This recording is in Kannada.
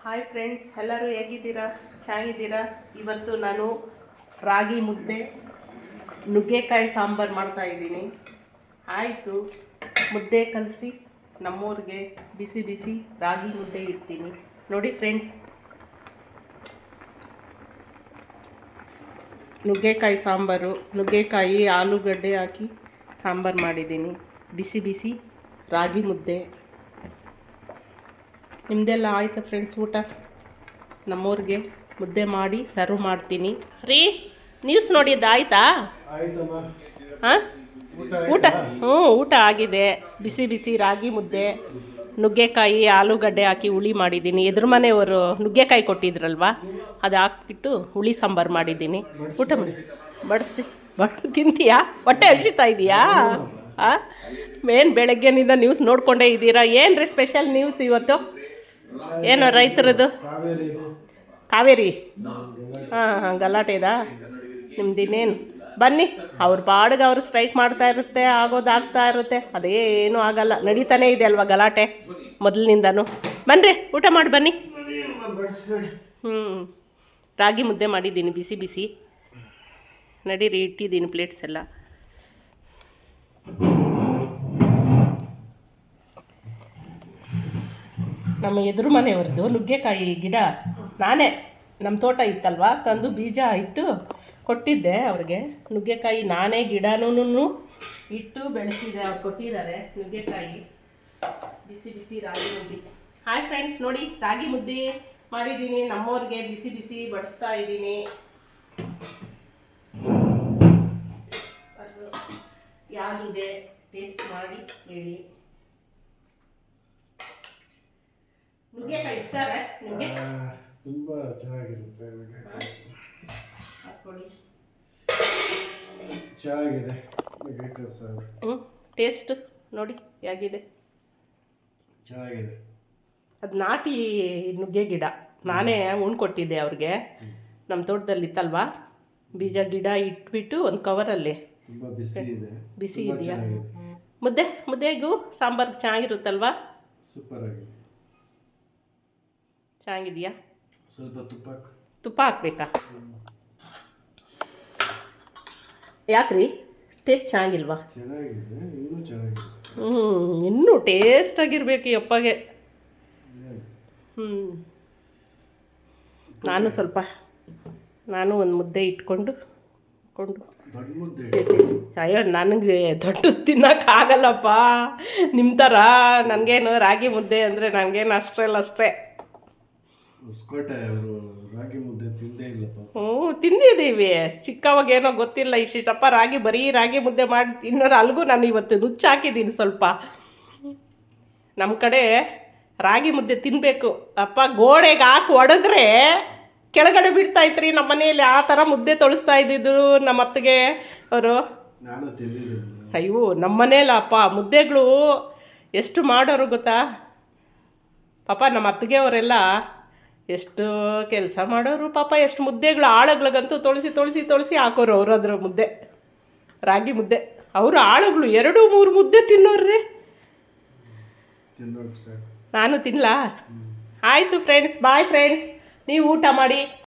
ಹಾಯ್ ಫ್ರೆಂಡ್ಸ್, ಎಲ್ಲರೂ ಹೇಗಿದ್ದೀರಾ? ಚೆನ್ನಾಗಿದ್ದೀರಾ? ಇವತ್ತು ನಾನು ರಾಗಿ ಮುದ್ದೆ ನುಗ್ಗೆಕಾಯಿ ಸಾಂಬಾರು ಮಾಡ್ತಾಯಿದ್ದೀನಿ. ಆಯಿತು, ಮುದ್ದೆ ಕಲಸಿ ನಮ್ಮೂರಿಗೆ ಬಿಸಿ ಬಿಸಿ ರಾಗಿ ಮುದ್ದೆ ಇಡ್ತೀನಿ. ನೋಡಿ ಫ್ರೆಂಡ್ಸ್, ನುಗ್ಗೆಕಾಯಿ ಸಾಂಬಾರು, ನುಗ್ಗೆಕಾಯಿ ಆಲೂಗಡ್ಡೆ ಹಾಕಿ ಸಾಂಬಾರು ಮಾಡಿದ್ದೀನಿ. ಬಿಸಿ ಬಿಸಿ ರಾಗಿ ಮುದ್ದೆ. ನಿಮ್ಮದೆಲ್ಲ ಆಯ್ತಾ ಫ್ರೆಂಡ್ಸ್ ಊಟ? ನಮ್ಮೂರಿಗೆ ಮುದ್ದೆ ಮಾಡಿ ಸರ್ವ್ ಮಾಡ್ತೀನಿ ರೀ. ನ್ಯೂಸ್ ನೋಡಿದ್ದು ಆಯಿತಾ? ಹಾಂ, ಊಟ ಊಟ ಆಗಿದೆ. ಬಿಸಿ ಬಿಸಿ ರಾಗಿ ಮುದ್ದೆ, ನುಗ್ಗೆಕಾಯಿ ಆಲೂಗಡ್ಡೆ ಹಾಕಿ ಹುಳಿ ಮಾಡಿದ್ದೀನಿ. ಎದುರು ಮನೆಯವರು ನುಗ್ಗೆಕಾಯಿ ಕೊಟ್ಟಿದ್ರಲ್ವ, ಅದು ಹಾಕ್ಬಿಟ್ಟು ಹುಳಿ ಸಾಂಬಾರು ಮಾಡಿದ್ದೀನಿ. ಊಟ ಮಾಡಿ ತಿಂತೀಯಾ? ಹೊಟ್ಟೆ ಹಸಿತಾ ಇದೆಯಾ? ಹಾಂ, ಏನು ಬೆಳಗ್ಗೆನಿಂದ ನ್ಯೂಸ್ ನೋಡ್ಕೊಂಡೇ ಇದ್ದೀರಾ? ಏನು ರೀ ಸ್ಪೆಷಲ್ ನ್ಯೂಸ್ ಇವತ್ತು? ಏನು ರೈತರದ್ದು? ಕಾವೇರಿ ಹಾಂ, ಗಲಾಟೆ ಇದಾ ನಿಮ್ದಿನ್ನೇನು? ಬನ್ನಿ, ಅವ್ರ ಪಾಡಿಗೆ ಅವ್ರು ಸ್ಟ್ರೈಕ್ ಮಾಡ್ತಾ ಇರುತ್ತೆ, ಆಗೋದಾಗ್ತಾ ಇರುತ್ತೆ. ಅದೇನು ಆಗಲ್ಲ, ನಡೀತಾನೆ ಇದೆ ಅಲ್ವಾ ಗಲಾಟೆ ಮೊದಲಿನಿಂದನೂ. ಬನ್ನಿರಿ, ಊಟ ಮಾಡಿ ಬನ್ನಿ. ರಾಗಿ ಮುದ್ದೆ ಮಾಡಿದ್ದೀನಿ ಬಿಸಿ ಬಿಸಿ. ನಡೀರಿ, ಇಟ್ಟಿದ್ದೀನಿ ಪ್ಲೇಟ್ಸ್ ಎಲ್ಲ. ನಮ್ಮ ಎದುರು ಮನೆಯವ್ರದ್ದು ನುಗ್ಗೆಕಾಯಿ ಗಿಡ ನಾನೇ, ನಮ್ಮ ತೋಟ ಇತ್ತಲ್ವ, ತಂದು ಬೀಜ ಇಟ್ಟು ಕೊಟ್ಟಿದ್ದೆ ಅವ್ರಿಗೆ. ನುಗ್ಗೆಕಾಯಿ ನಾನೇ ಗಿಡನೂ ಇಟ್ಟು ಬೆಳೆಸಿದೆ, ಅವ್ರು ಕೊಟ್ಟಿದ್ದಾರೆ ನುಗ್ಗೆಕಾಯಿ. ಬಿಸಿ ಬಿಸಿ ರಾಗಿ ಮುದ್ದೆ. ಹಾಯ್ ಫ್ರೆಂಡ್ಸ್, ನೋಡಿ ರಾಗಿ ಮುದ್ದೆ ಮಾಡಿದ್ದೀನಿ. ನಮ್ಮವ್ರಿಗೆ ಬಿಸಿ ಬಿಸಿ ಬಡಿಸ್ತಾ ಇದ್ದೀನಿ. ಯಾವುದಿದೆ ಟೇಸ್ಟ್ ಮಾಡಿ ಹೇಳಿ. ನುಗ್ಗೆಕಾಯಿ ಇಷ್ಟ ನಿಮಗೆ? ತುಂಬಾ ಚೆನ್ನಾಗಿರುತ್ತೆ. ಹಾಕ್ಕೊಳ್ಳಿ, ಚೆನ್ನಾಗಿದೆ ನುಗ್ಗೆಕಾಯಿ ಸಾರು. ಟೇಸ್ಟ್ ನೋಡಿ ಹೇಗಿದೆ. ಚೆನ್ನಾಗಿದೆ. ಅದು ನಾಟಿ ನುಗ್ಗೆ ಗಿಡ, ನಾನೇ ಉಣ್ಕೊಟ್ಟಿದ್ದೆ ಅವ್ರಿಗೆ. ನಮ್ಮ ತೋಟದಲ್ಲಿ ಇತ್ತಲ್ವಾ, ಬೀಜ ಗಿಡ ಇಟ್ಬಿಟ್ಟು ಒಂದು ಕವರಲ್ಲಿ. ತುಂಬ ಬಿಸಿ ಇದೆ. ಬಿಸಿ ಇದೆಯಾ? ಮುದ್ದೆಗೂ ಸಾಂಬಾರ್ಗೆ ಚೆನ್ನಾಗಿರುತ್ತಲ್ವಾ? ಸೂಪರ್ ಆಗಿದೆ. ಚೆನ್ನಾಗಿದೆಯಾ? ಸ್ವಲ್ಪ ತುಪ್ಪ ಹಾಕ್ಬೇಕಾ? ಯಾಕ್ರಿ, ಟೇಸ್ಟ್ ಚೆನ್ನಾಗಿಲ್ವಾ? ಚೆನ್ನಾಗಿದೆ, ಇನ್ನೂ ಚೆನ್ನಾಗಿದೆ. ಇನ್ನೂ ಟೇಸ್ಟಾಗಿರ್ಬೇಕು ಯಪ್ಪಗೆ. ನಾನು ಒಂದು ಮುದ್ದೆ ಇಟ್ಕೊಂಡು ಅಯ್ಯೋ, ನನಗೆ ದೊಡ್ಡ ತಿನ್ನೋಕ್ಕಾಗಲ್ಲಪ್ಪ ನಿಮ್ಮ ಥರ. ನನಗೇನು ರಾಗಿ ಮುದ್ದೆ ಅಂದರೆ ನನಗೇನು ಅಷ್ಟೇ. ಹೊಸಕೋಟೆ ಅವರು ರಾಗಿ ಮುದ್ದೆ ತಿಂದೇ ಇಲ್ಲಪ್ಪ. ತಿಂದಿದ್ದೀವಿ ಚಿಕ್ಕವಾಗೇನೋ ಗೊತ್ತಿಲ್ಲ. ಇಷ್ಟಪ್ಪ ಬರೀ ರಾಗಿ ಮುದ್ದೆ ಮಾಡಿ ತಿನ್ನೋರು. ಅಲ್ಗೂ ನಾನು ಇವತ್ತು ರುಚಿ ಹಾಕಿದ್ದೀನಿ ಸ್ವಲ್ಪ. ನಮ್ಮ ಕಡೆ ರಾಗಿ ಮುದ್ದೆ ತಿನ್ನಬೇಕು ಅಪ್ಪ, ಗೋಡೆಗೆ ಹಾಕಿ ಹೊಡೆದ್ರೆ ಕೆಳಗಡೆ ಬಿಡ್ತಾಯಿತ್ರಿ. ನಮ್ಮ ಮನೆಯಲ್ಲಿ ಆ ಥರ ಮುದ್ದೆ ತೊಳಿಸ್ತಾ ಇದ್ದಿದ್ರು ನಮ್ಮ ಅತ್ತಿಗೆ ಅವರು. ನಾನು ತಿಂದಿದ್ದೀನಿ. ಅಯ್ಯೋ, ನಮ್ಮ ಮನೇಲಪ್ಪ ಮುದ್ದೆಗಳು ಎಷ್ಟು ಮಾಡೋರು ಗೊತ್ತಾ ಪಾಪ. ನಮ್ಮ ಅತ್ತಿಗೆ ಅವರೆಲ್ಲ ಎಷ್ಟು ಕೆಲಸ ಮಾಡೋರು ಪಾಪ. ಎಷ್ಟು ಮುದ್ದೆಗಳು ಆಳುಗಳಿಗಂತೂ ತೊಳಿಸಿ ಹಾಕೋರು ಅವರು. ಅದ್ರ ಮುದ್ದೆ, ರಾಗಿ ಮುದ್ದೆ. ಅವರು ಆಳುಗಳು 2-3 ಮುದ್ದೆ ತಿನ್ನೋರ್ರಿ. ನಾನು ತಿನ್ನಲಾ? ಆಯಿತು ಫ್ರೆಂಡ್ಸ್, ಬಾಯ್ ಫ್ರೆಂಡ್ಸ್. ನೀವು ಊಟ ಮಾಡಿ.